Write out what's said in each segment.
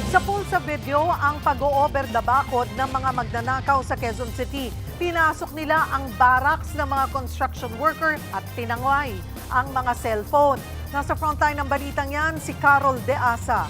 Sa pulsa video ang pag-o-over the bakod ng mga magnanakaw sa Quezon City. Pinasok nila ang barracks ng mga construction worker at tinangay ang mga cellphone. Nasa frontline ng balitang yan si Carol De Asa.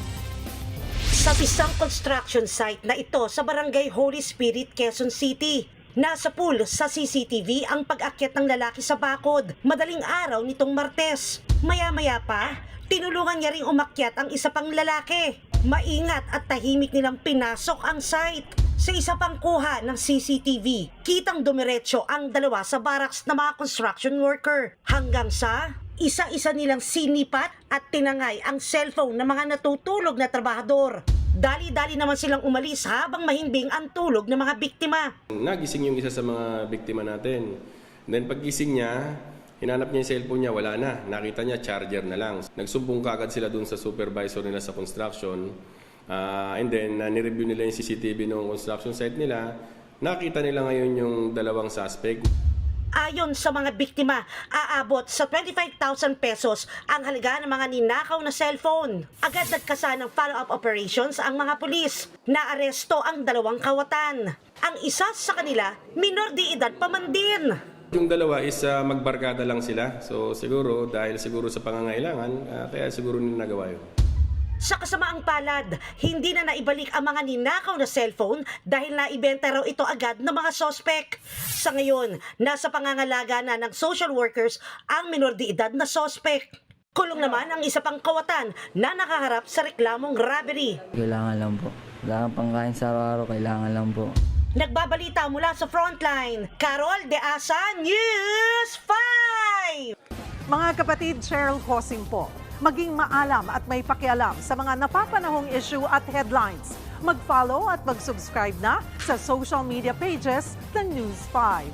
Sa isang construction site na ito sa Barangay Holy Spirit, Quezon City. Nasa pool sa CCTV ang pag-akyat ng lalaki sa bakod. Madaling araw nitong Martes. Maya-maya pa, tinulungan niya ring umakyat ang isa pang lalaki. Maingat at tahimik nilang pinasok ang site. Sa isa pang kuha ng CCTV, kitang dumiretso ang dalawa sa barracks na mga construction worker. Hanggang sa isa-isa nilang sinipat at tinangay ang cellphone ng mga natutulog na trabahador. Dali-dali naman silang umalis habang mahimbing ang tulog ng mga biktima. Nagising yung isa sa mga biktima natin. Then paggising niya, hinanap niya yung cellphone niya, wala na. Nakita niya, charger na lang. Nagsumbong kagad sila dun sa supervisor nila sa construction. And then, nireview nila yung CCTV ng construction site nila. Nakita nila ngayon yung dalawang suspect. Ayon sa mga biktima, aabot sa 25,000 pesos ang halaga ng mga ninakaw na cellphone. Agad nagkasa ng follow-up operations ang mga pulis. Naaresto ang dalawang kawatan. Ang isa sa kanila, minor de edad pa man din. Yung dalawa is magbarkada lang sila. So siguro, dahil siguro sa pangangailangan, kaya siguro nila nagawa yun. Sa kasamaang palad, hindi na naibalik ang mga ninakaw na cellphone dahil naibenta raw ito agad ng mga sospek. Sa ngayon, nasa pangangalaga na ng social workers ang minor de edad na sospek. Kulong naman ang isa pang kawatan na nakaharap sa reklamong robbery. Kailangan lang po. Wala kang pangkain sa araw-araw, kailangan lang po. Nagbabalita mula sa frontline, Carol De Asa, News 5! Mga kapatid, Cheryl Hosing po. Maging maalam at may pakialam sa mga napapanahong issue at headlines. Mag-follow at mag-subscribe na sa social media pages ng News 5.